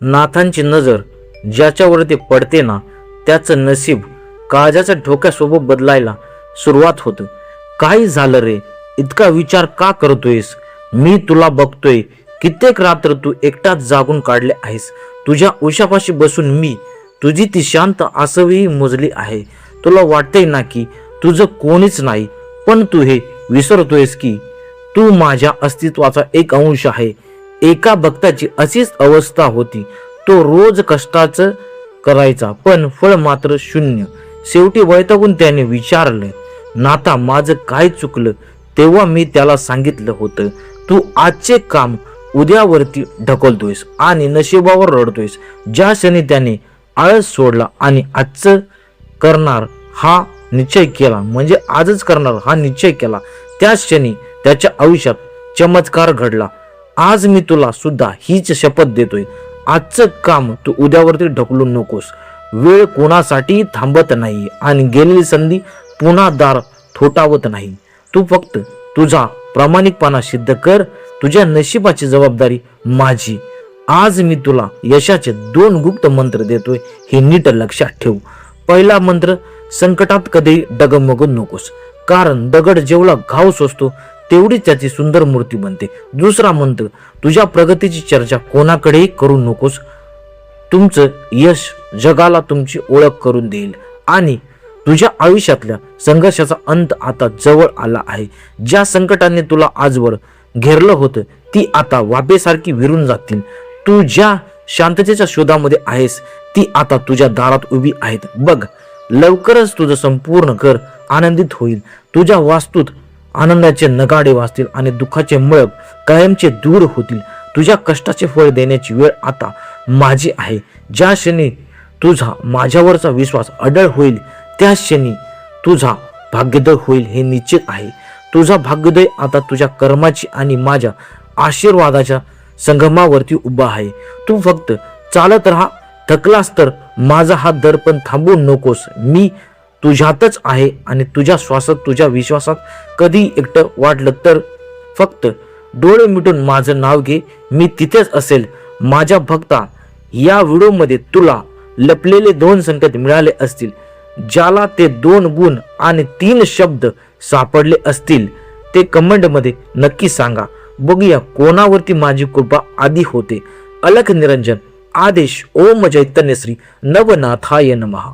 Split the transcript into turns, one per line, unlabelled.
नाथांची नजर ज्याच्यावरती पडते ना, त्याचं नशीब काळजाच्या ठोक्यासोबत बदलायला सुरुवात होतं. काय झालं रे, इतका विचार का करतोयस? मी तुला बघतोय, कित्येक रात्र तू एकटाच जागून काढले आहेस. तुझ्या उशापाशी बसून मी तुझी ती शांत आसवी मोजली आहे. तुला वाटतंय ना की तुझं कोणीच नाही, पण तू हे विसरतोयस की तू माझ्या अस्तित्वाचा एक अंश आहे. एका भक्ताची अशीच अवस्था होती. तो रोज कष्टाचं करायचा, पण फळ मात्र शून्य. शेवटी वैतागून त्याने विचारलं, नाथा माझं काय चुकलं? तेव्हा मी त्याला सांगितलं होतं, तू आजचे काम उद्यावरती ढकलतोयस आणि नशिबावर रडतोयस. ज्या क्षणी त्याने आळस सोडला आणि आजचं करणार हा निश्चय केला, म्हणजे आजच करणार हा निश्चय केला, त्याच क्षणी त्याच्या आयुष्यात चमत्कार घडला. आज मी तुला सुद्धा हीच शपथ देतोय, आजचं काम तू उद्यावरती ढकलू नकोस. वेळ कोणासाठी थांबत नाही आणि गेलेली संधी पुन्हा दार थोटावत नाही. तू फक्त तुझा प्रामाणिकपणा सिद्ध कर. तुझ्या नशिबाची जबाबदारी माझी. आज मी तुला यशाचे 2 गुप्त मंत्र देतोय, हे नीट लक्षात ठेव. पहिला मंत्र, संकटात कधी डगमगू नकोस, कारण दगड जेवढा घाव सोसतो तेवढीच त्याची सुंदर मूर्ती बनते. दुसरा मंत्र, तुझ्या प्रगतीची चर्चा कोणाकडेही करू नकोस. तुमचं यश जगाला तुमची ओळख करून देईल आणि तुझ्या आयुष्यातल्या संघर्षाचा अंत आता जवळ आला आहे. ज्या संकटाने तुला आजवर घेरलं होतं ती आता वाफेसारखी विरून जातील. तू ज्या शांततेच्या शोधामध्ये आहेस ती आता तुझ्या दारात उभी आहेत. बघ, लवकरच तुझं संपूर्ण घर आनंदित होईल. तुझ्या वास्तूत आनंदाचे नगाडे वाजतील आणि दुःखाचे मळक कायमचे दूर होतील. तुझ्या कष्टाचे फळ देण्याची वेळ आता माझी आहे. ज्या क्षणी तुझा माझ्यावरचा विश्वास अडळ होईल त्या क्षणी तुझा भाग्योदय होईल, हे निश्चित आहे. तुझा भाग्योदय आता तुझ्या कर्माची आणि माझ्या आशीर्वादाच्या संगमावरती उभा आहे. तू फक्त चालत राहा. थकलास तर माझा हात धर, पण थांबू नकोस. मी तुझ्यातच आहे आणि तुझ्या श्वासात, तुझ्या विश्वासात. कधी एकटं वाटलं तर फक्त डोळे मिटून माझं नाव घे, मी तिथेच असेल. माझ्या भक्ता, या व्हिडिओमध्ये तुला लपलेले 2 संकेत मिळाले असतील. ज्याला ते 2 गुण आणि 3 शब्द सापडले असतील ते कमेंटमध्ये नक्की सांगा. बघूया कोणावरती माझी कृपा आधी होते. अलख निरंजन, आदेश, ओम चैतन्य श्री नवनाथाय नमः.